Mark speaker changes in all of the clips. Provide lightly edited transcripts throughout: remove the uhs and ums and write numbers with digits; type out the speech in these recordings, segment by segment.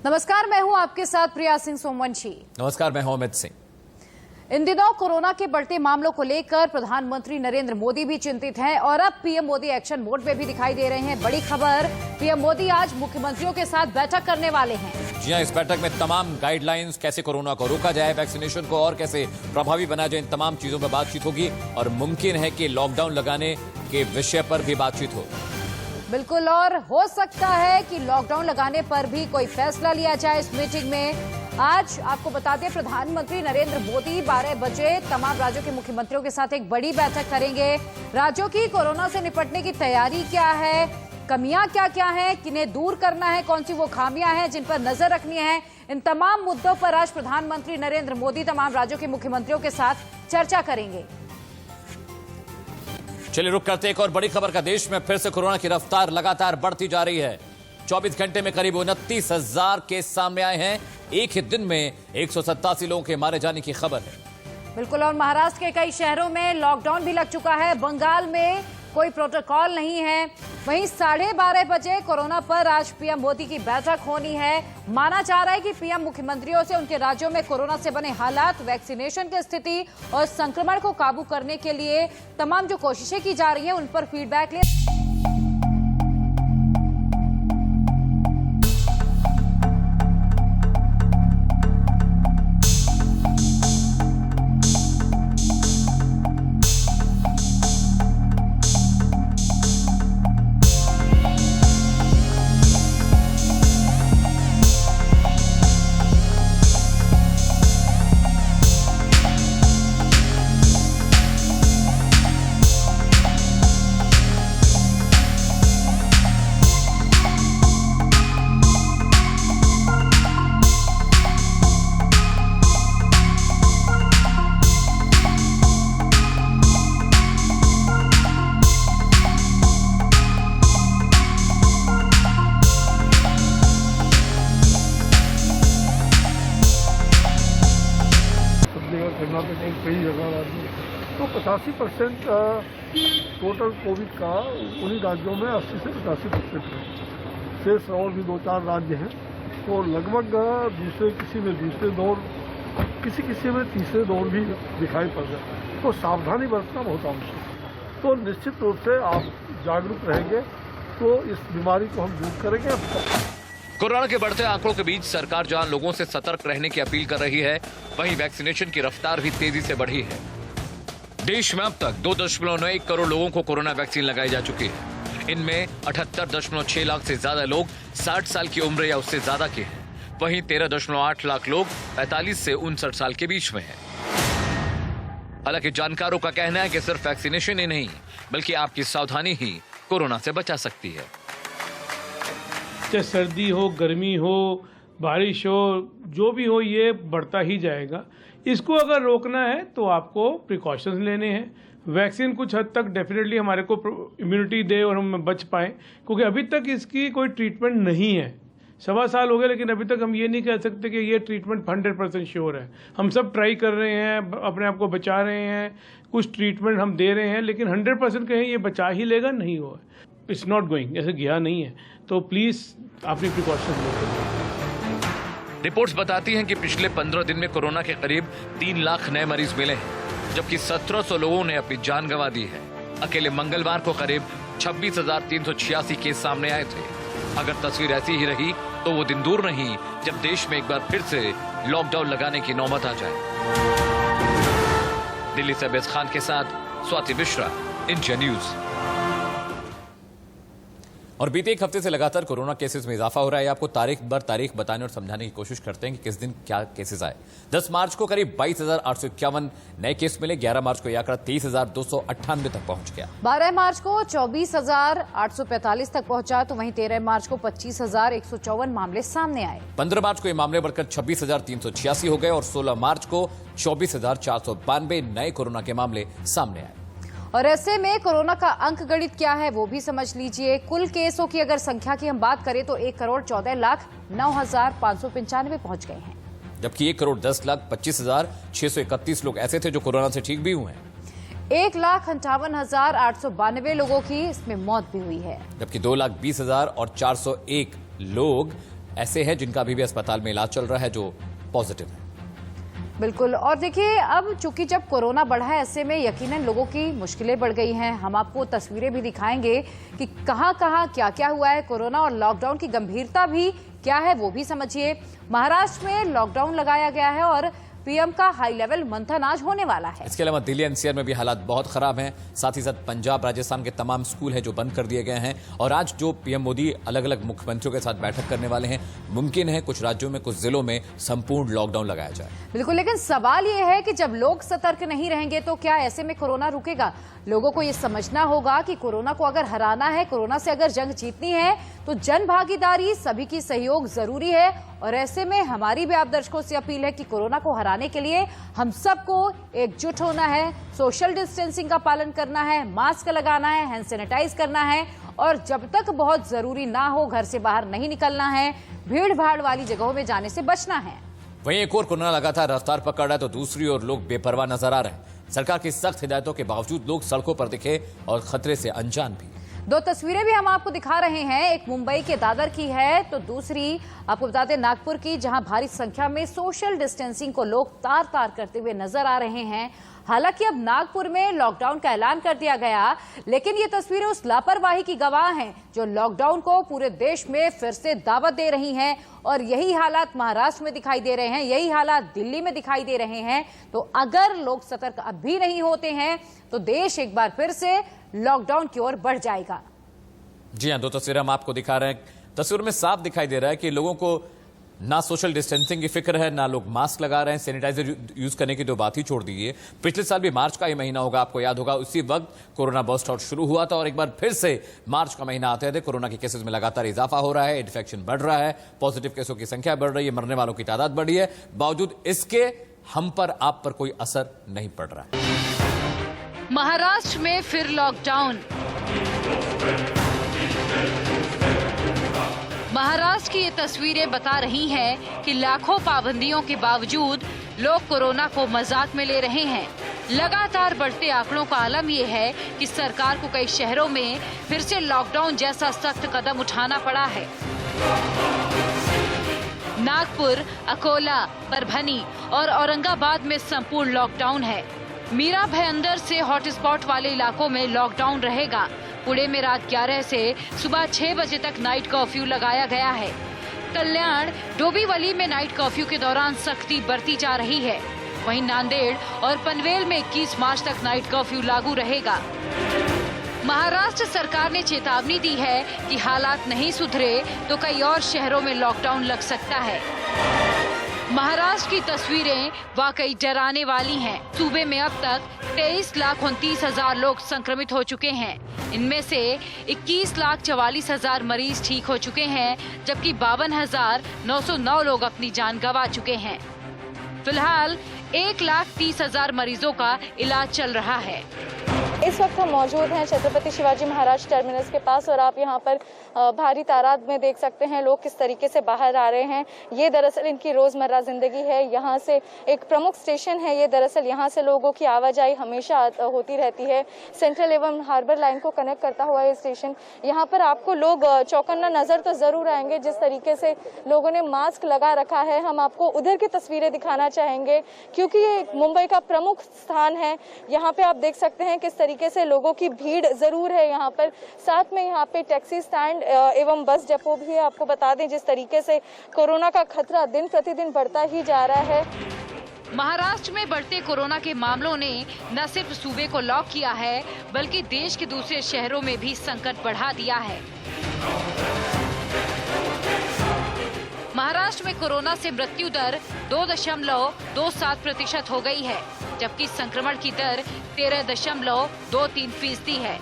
Speaker 1: नमस्कार, मैं हूं आपके साथ प्रिया सिंह सोमवंशी।
Speaker 2: नमस्कार, मैं हूं अमित सिंह।
Speaker 1: इन दिनों कोरोना के बढ़ते मामलों को लेकर प्रधानमंत्री नरेंद्र मोदी भी चिंतित हैं और अब पीएम मोदी एक्शन मोड में भी दिखाई दे रहे हैं। बड़ी खबर, पीएम मोदी आज मुख्यमंत्रियों के साथ बैठक करने वाले हैं।
Speaker 2: जी हां, इस बैठक में तमाम गाइडलाइंस, कैसे कोरोना को रोका जाए, वैक्सीनेशन को और कैसे प्रभावी बनाया जाए, इन तमाम चीजों पर बातचीत होगी और मुमकिन है कि लॉकडाउन लगाने के विषय पर भी बातचीत हो।
Speaker 1: बिल्कुल, और हो सकता है कि लॉकडाउन लगाने पर भी कोई फैसला लिया जाए इस मीटिंग में। आज आपको बता दें, प्रधानमंत्री नरेंद्र मोदी 12 बजे तमाम राज्यों के मुख्यमंत्रियों के साथ एक बड़ी बैठक करेंगे। राज्यों की कोरोना से निपटने की तैयारी क्या है, कमियां क्या क्या हैं, किन्हें दूर करना है, कौन सी वो खामियां हैं जिन पर नजर रखनी है, इन तमाम मुद्दों पर आज प्रधानमंत्री नरेंद्र मोदी तमाम राज्यों के मुख्यमंत्रियों के साथ चर्चा करेंगे।
Speaker 2: चलिए रुक करते एक और बड़ी खबर का। देश में फिर से कोरोना की रफ्तार लगातार बढ़ती जा रही है। 24 घंटे में करीब 29,000 केस सामने आए हैं। एक ही दिन में 187 लोगों के मारे जाने की खबर है।
Speaker 1: बिल्कुल, और महाराष्ट्र के कई शहरों में लॉकडाउन भी लग चुका है। बंगाल में कोई प्रोटोकॉल नहीं है। वहीं 12:30 बजे कोरोना पर आज पीएम मोदी की बैठक होनी है। माना जा रहा है कि पीएम मुख्यमंत्रियों से उनके राज्यों में कोरोना से बने हालात, वैक्सीनेशन की स्थिति और संक्रमण को काबू करने के लिए तमाम जो कोशिशें की जा रही हैं उन पर फीडबैक ले।
Speaker 3: कर्नाटक में कई जगह राज्य तो 85% टोटल कोविड का उन्हीं राज्यों में 80 से 85% है। शेष और भी 2-4 राज्य हैं, तो लगभग किसी में दूसरे दौर, किसी में तीसरे दौर भी दिखाई पड़ रहा है। तो सावधानी बरतना बहुत आवश्यक है। तो निश्चित रूप से आप जागरूक रहेंगे तो इस बीमारी को हम दूर करेंगे।
Speaker 2: कोरोना के बढ़ते आंकड़ों के बीच सरकार जहां लोगों से सतर्क रहने की अपील कर रही है, वहीं वैक्सीनेशन की रफ्तार भी तेजी से बढ़ी है। देश में अब तक 2.1 करोड़ लोगों को कोरोना वैक्सीन लगाई जा चुकी है। इनमें 78.6 लाख से ज्यादा लोग 60 साल की उम्र या उससे ज्यादा के हैं। वहीं 13.8 लाख लोग 45 से 59 साल के बीच में हैं। हालांकि जानकारों का कहना है कि सिर्फ वैक्सीनेशन ही नहीं, बल्कि आपकी सावधानी ही कोरोना से बचा सकती है।
Speaker 4: चाहे सर्दी हो, गर्मी हो, बारिश हो, जो भी हो, ये बढ़ता ही जाएगा। इसको अगर रोकना है तो आपको प्रिकॉशंस लेने हैं। वैक्सीन कुछ हद तक डेफिनेटली हमारे को इम्यूनिटी दे और हम बच पाएँ, क्योंकि अभी तक इसकी कोई ट्रीटमेंट नहीं है। 1.25 साल हो गए, लेकिन अभी तक हम ये नहीं कह सकते कि ये ट्रीटमेंट 100% श्योर है। हम सब ट्राई कर रहे हैं, अपने आप को बचा रहे हैं, कुछ ट्रीटमेंट हम दे रहे हैं, लेकिन 100% कहें ये बचा ही लेगा, नहीं हुआ। इट्स नॉट गोइंग, ऐसे गया नहीं है। तो प्लीज अपनी प्रिकॉशन लें।
Speaker 2: रिपोर्ट्स बताती हैं कि पिछले 15 दिन में कोरोना के करीब 3 लाख नए मरीज मिले हैं, जबकि 1700 लोगों ने अपनी जान गंवा दी है। अकेले मंगलवार को करीब 26,386 केस सामने आए थे। अगर तस्वीर ऐसी ही रही तो वो दिन दूर नहीं जब देश में एक बार फिर से लॉकडाउन लगाने की नौबत आ जाए। दिल्ली से अबैस खान के साथ स्वाति मिश्रा, इंडिया न्यूज। और बीते एक हफ्ते से लगातार कोरोना केसेस में इजाफा हो रहा है। आपको तारीख बर तारीख बताने और समझाने की कोशिश करते हैं कि किस दिन क्या केसेस आए। 10 मार्च को करीब 22,851 नए केस मिले। 11 मार्च को यह आंकड़ा 30,298 तक पहुंच गया।
Speaker 1: 12 मार्च को 24,845 तक पहुंचा, तो वहीं 13 मार्च को 25,154 मामले सामने आए।
Speaker 2: 15 मार्च को ये मामले बढ़कर 26,386 हो गए और 16 मार्च को 24,492 नए कोरोना के मामले सामने आए।
Speaker 1: और ऐसे में कोरोना का अंक गणित क्या है वो भी समझ लीजिए। कुल केसों की अगर संख्या की हम बात करें तो 1,14,09,595 पहुंच गए हैं,
Speaker 2: जबकि 1,10,25,631 लोग ऐसे थे जो कोरोना से ठीक भी हुए हैं।
Speaker 1: 1,58,892 लोगों की इसमें मौत भी हुई है,
Speaker 2: जबकि 2,20,401 लोग ऐसे हैं जिनका अभी भी अस्पताल में इलाज चल रहा है, जो पॉजिटिव है।
Speaker 1: बिल्कुल। और देखिए, अब चूंकि जब कोरोना बढ़ा है, ऐसे में यकीनन लोगों की मुश्किलें बढ़ गई हैं। हम आपको तस्वीरें भी दिखाएंगे कि कहां कहां क्या क्या हुआ है। कोरोना और लॉकडाउन की गंभीरता भी क्या है वो भी समझिए। महाराष्ट्र में लॉकडाउन लगाया गया है और पीएम का हाई लेवल मंथन आज होने वाला है।
Speaker 2: इसके अलावा दिल्ली एनसीआर में भी हालात बहुत खराब हैं। साथ ही साथ पंजाब, राजस्थान के तमाम स्कूल हैं जो बंद कर दिए गए हैं। और आज जो पीएम मोदी अलग अलग मुख्यमंत्रियों के साथ बैठक करने वाले हैं, मुमकिन है कुछ राज्यों में, कुछ जिलों में संपूर्ण लॉकडाउन लगाया जाए।
Speaker 1: बिल्कुल, लेकिन सवाल ये है कि जब लोग सतर्क नहीं रहेंगे तो क्या ऐसे में कोरोना रुकेगा? लोगों को ये समझना होगा कि कोरोना को अगर हराना है, कोरोना से अगर जंग जीतनी है, तो जन भागीदारी, सभी की सहयोग जरूरी है। और ऐसे में हमारी भी आप दर्शकों से अपील है कि कोरोना को हराने के लिए हम सबको एकजुट होना है, सोशल डिस्टेंसिंग का पालन करना है, मास्क लगाना है, हैंड सैनिटाइज करना है और जब तक बहुत जरूरी ना हो घर से बाहर नहीं निकलना है, भीड़ भाड़ वाली जगहों में जाने से बचना है।
Speaker 2: वहीं एक और कोरोना लगातार रफ्तार पकड़ रहा है तो दूसरी ओर लोग बेपरवाह नजर आ रहे हैं। सरकार की सख्त हिदायतों के बावजूद लोग सड़कों पर दिखे और खतरे से अनजान भी।
Speaker 1: दो तस्वीरें भी हम आपको दिखा रहे हैं, एक मुंबई के दादर की है तो दूसरी आपको बताते हैं नागपुर की, जहां भारी संख्या में सोशल डिस्टेंसिंग को लोग तार तार करते हुए नजर आ रहे हैं। हालांकि अब नागपुर में लॉकडाउन का ऐलान कर दिया गया, लेकिन ये तस्वीरें उस लापरवाही की गवाह हैं जो लॉकडाउन को पूरे देश में फिर से दावत दे रही हैं। और यही हालात महाराष्ट्र में दिखाई दे रहे हैं, यही हालात दिल्ली में दिखाई दे रहे हैं। तो अगर लोग सतर्क अब भी नहीं होते हैं तो देश एक बार फिर से लॉकडाउन की ओर बढ़ जाएगा।
Speaker 2: जी हां, दो तस्वीरें हम आपको दिखा रहे हैं। तस्वीर में साफ दिखाई दे रहा है कि लोगों को ना सोशल डिस्टेंसिंग की फिक्र है, ना लोग मास्क लगा रहे हैं, सैनिटाइजर यूज करने की तो बात ही छोड़ दीजिए। पिछले साल भी मार्च का ये महीना होगा, आपको याद होगा, उसी वक्त कोरोना बर्स्ट आउट शुरू हुआ था और एक बार फिर से मार्च का महीना आते थे कोरोना के केसेस में लगातार इजाफा हो रहा है, इन्फेक्शन बढ़ रहा है, पॉजिटिव केसों की संख्या बढ़ रही है, मरने वालों की तादाद बढ़ी है। बावजूद इसके हम पर, आप पर कोई असर नहीं पड़ रहा है।
Speaker 1: महाराष्ट्र में फिर लॉकडाउन। महाराष्ट्र की ये तस्वीरें बता रही हैं कि लाखों पाबंदियों के बावजूद लोग कोरोना को मजाक में ले रहे हैं। लगातार बढ़ते आंकड़ों का आलम यह है कि सरकार को कई शहरों में फिर से लॉकडाउन जैसा सख्त कदम उठाना पड़ा है। नागपुर, अकोला, परभनी और औरंगाबाद में संपूर्ण लॉकडाउन है। मीरा भाईंदर से हॉटस्पॉट वाले इलाकों में लॉकडाउन रहेगा। पुणे में रात 11 से सुबह 6 बजे तक नाइट कर्फ्यू लगाया गया है। कल्याण, डोंबिवली में नाइट कर्फ्यू के दौरान सख्ती बरती जा रही है। वहीं नांदेड़ और पनवेल में 21 मार्च तक नाइट कर्फ्यू लागू रहेगा। महाराष्ट्र सरकार ने चेतावनी दी है कि हालात नहीं सुधरे तो कई और शहरों में लॉकडाउन लग सकता है। महाराष्ट्र की तस्वीरें वाकई डराने वाली हैं। सूबे में अब तक 23,29,000 लोग संक्रमित हो चुके हैं। इनमें से 21,44,000 मरीज ठीक हो चुके हैं, जबकि 52,909 लोग अपनी जान गंवा चुके हैं। फिलहाल 1,30,000 मरीजों का इलाज चल रहा है।
Speaker 5: इस वक्त हम मौजूद हैं छत्रपति शिवाजी महाराज टर्मिनस के पास और आप यहाँ पर भारी तादाद में देख सकते हैं लोग किस तरीके से बाहर आ रहे हैं। ये दरअसल इनकी रोजमर्रा जिंदगी है। यहाँ से एक प्रमुख स्टेशन है ये, दरअसल यहाँ से लोगों की आवाजाही हमेशा होती रहती है। सेंट्रल एवं हार्बर लाइन को कनेक्ट करता हुआ ये स्टेशन। यहाँ पर आपको लोग चौकन्ना नजर तो जरूर आएंगे जिस तरीके से लोगों ने मास्क लगा रखा है। हम आपको उधर की तस्वीरें दिखाना चाहेंगे क्योंकि ये मुंबई का प्रमुख स्थान है। यहाँ पे आप देख सकते हैं किस तरीके से लोगों की भीड़ जरूर है यहाँ पर। साथ में यहाँ पे टैक्सी स्टैंड एवं बस डिपो भी है। आपको बता दें जिस तरीके से कोरोना का खतरा दिन प्रतिदिन बढ़ता ही जा रहा है।
Speaker 1: महाराष्ट्र में बढ़ते कोरोना के मामलों ने न सिर्फ सूबे को लॉक किया है बल्कि देश के दूसरे शहरों में भी संकट बढ़ा दिया है। महाराष्ट्र में कोरोना से मृत्यु दर 2.27% हो गई है, जबकि संक्रमण की दर 13.23% है।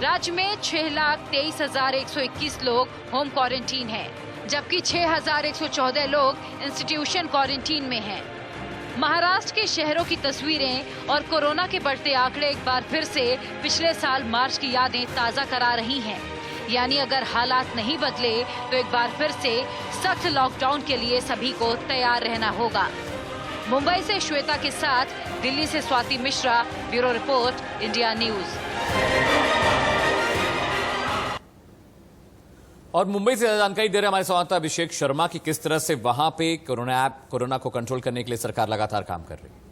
Speaker 1: राज्य में 6,23,121 लोग होम क्वारंटीन हैं, जबकि 6,114 लोग इंस्टीट्यूशन क्वारंटीन में हैं। महाराष्ट्र के शहरों की तस्वीरें और कोरोना के बढ़ते आंकड़े एक बार फिर से पिछले साल मार्च की यादें ताजा करा रही हैं। यानी अगर हालात नहीं बदले तो एक बार फिर से सख्त लॉकडाउन के लिए सभी को तैयार रहना होगा। मुंबई से श्वेता के साथ दिल्ली से Swati Mishra, bureau report, India news.
Speaker 2: और मुंबई से जानकारी दे रहे हमारे संवाददाता अभिषेक शर्मा की किस तरह से वहां पे कोरोना को कंट्रोल करने के लिए सरकार लगातार काम कर रही है।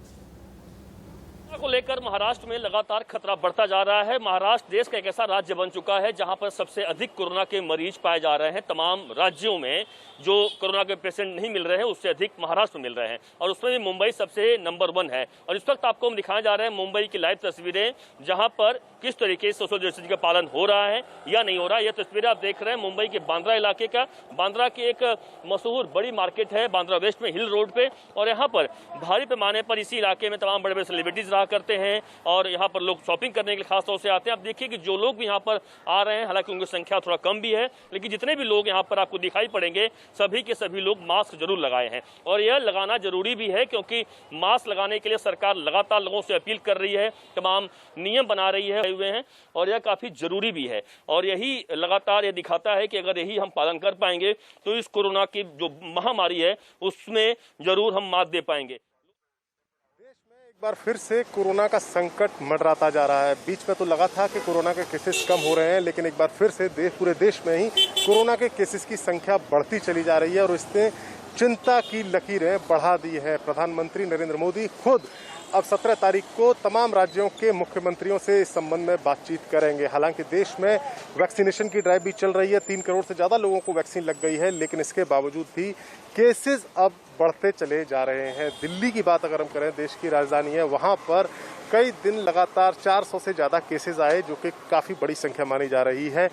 Speaker 6: को लेकर महाराष्ट्र में लगातार खतरा बढ़ता जा रहा है। महाराष्ट्र देश का एक ऐसा राज्य बन चुका है जहां पर सबसे अधिक कोरोना के मरीज पाए जा रहे हैं। तमाम राज्यों में जो कोरोना के पेशेंट नहीं मिल रहे हैं उससे अधिक महाराष्ट्र मिल रहे हैं और उसमें भी मुंबई सबसे नंबर 1 है। और इस वक्त आपको हम दिखाने जा रहे हैं मुंबई की लाइव तस्वीरें, जहां पर किस तरीके से सोशल डिस्टेंसिंग का पालन हो रहा है या नहीं हो रहा है। यह तस्वीरें आप देख रहे हैं मुंबई के बांद्रा इलाके का। बांद्रा की एक मशहूर बड़ी मार्केट है बांद्रा वेस्ट में, हिल रोड पे, और यहाँ पर भारी पैमाने पर इसी इलाके में तमाम बड़े बड़े सेलिब्रिटीज रहा करते हैं और यहाँ पर लोग शॉपिंग करने के लिए खास तौर से आते हैं। आप देखिए कि जो लोग भी यहाँ पर आ रहे हैं, हालांकि उनकी संख्या थोड़ा कम भी है, लेकिन जितने भी लोग यहाँ पर आपको दिखाई पड़ेंगे सभी के सभी लोग मास्क जरूर लगाए हैं। और यह लगाना जरूरी भी है क्योंकि मास्क लगाने के लिए सरकार लगातार लोगों से अपील कर रही है, तमाम नियम बना रही है हुए हैं और यह काफी जरूरी भी है। और यही लगातार यह दिखाता है कि अगर यही हम पालन कर पाएंगे तो इस कोरोना की जो महामारी है उसमें जरूर हम मात दे पाएंगे।
Speaker 7: एक बार फिर से कोरोना का संकट मंडराता जा रहा है। बीच में तो लगा था कि कोरोना के केसेस कम हो रहे हैं, लेकिन एक बार फिर से पूरे देश में ही कोरोना के केसेस की संख्या बढ़ती चली जा रही है और इसने चिंता की लकीरें बढ़ा दी है। प्रधानमंत्री नरेंद्र मोदी खुद अब 17 तारीख को तमाम राज्यों के मुख्यमंत्रियों से इस संबंध में बातचीत करेंगे। हालांकि देश में वैक्सीनेशन की ड्राइव भी चल रही है, 3 करोड़ से ज़्यादा लोगों को वैक्सीन लग गई है, लेकिन इसके बावजूद भी केसेस अब बढ़ते चले जा रहे हैं। दिल्ली की बात अगर हम करें, देश की राजधानी है, वहाँ पर कई दिन लगातार 400 से ज़्यादा केसेस आए, जो कि काफ़ी बड़ी संख्या मानी जा रही है।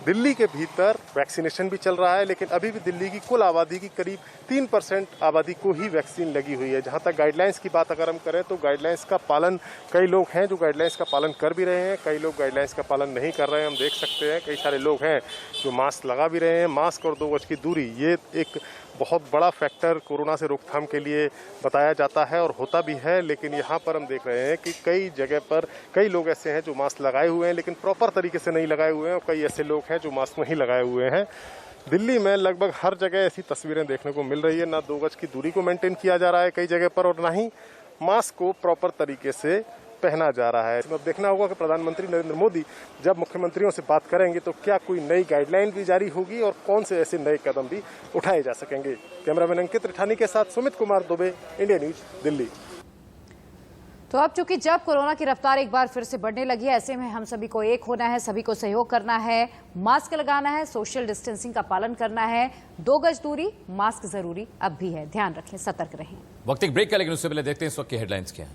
Speaker 7: दिल्ली के भीतर वैक्सीनेशन भी चल रहा है, लेकिन अभी भी दिल्ली की कुल आबादी की करीब 3% आबादी को ही वैक्सीन लगी हुई है। जहाँ तक गाइडलाइंस की बात अगर हम करें तो गाइडलाइंस का पालन, कई लोग हैं जो गाइडलाइंस का पालन कर भी रहे हैं, कई लोग गाइडलाइंस का पालन नहीं कर रहे हैं। हम देख सकते हैं कई सारे लोग हैं जो मास्क लगा भी रहे हैं। मास्क और 2 गज की दूरी, ये एक बहुत बड़ा फैक्टर कोरोना से रोकथाम के लिए बताया जाता है और होता भी है। लेकिन यहाँ पर हम देख रहे हैं कि कई जगह पर कई लोग ऐसे हैं जो मास्क लगाए हुए हैं लेकिन प्रॉपर तरीके से नहीं लगाए हुए हैं और कई ऐसे लोग हैं जो मास्क नहीं लगाए हुए हैं। दिल्ली में लगभग हर जगह ऐसी तस्वीरें देखने को मिल रही है। ना 2 गज की दूरी को मेंटेन किया जा रहा है कई जगह पर और ना ही मास्क को प्रॉपर तरीके से पहना जा रहा है। इसमें अब देखना होगा कि प्रधानमंत्री नरेंद्र मोदी जब मुख्यमंत्रियों से बात करेंगे तो क्या कोई नई गाइडलाइन भी जारी होगी और कौन से ऐसे नए कदम भी उठाए जा सकेंगे। कैमरामैन अंकित रिठानी के साथ सुमित कुमार दुबे, इंडिया न्यूज, दिल्ली।
Speaker 1: तो अब चूंकि जब कोरोना की रफ्तार एक बार फिर से बढ़ने लगी है, ऐसे में हम सभी को एक होना है, सभी को सहयोग करना है, मास्क लगाना है, सोशल डिस्टेंसिंग का पालन करना है, 2 गज दूरी, मास्क जरूरी अब भी है। ध्यान रखें, सतर्क रहें।
Speaker 2: वक्त एक ब्रेक का, लेकिन उससे पहले देखते हैं इस वक्त की हेडलाइंस क्या है।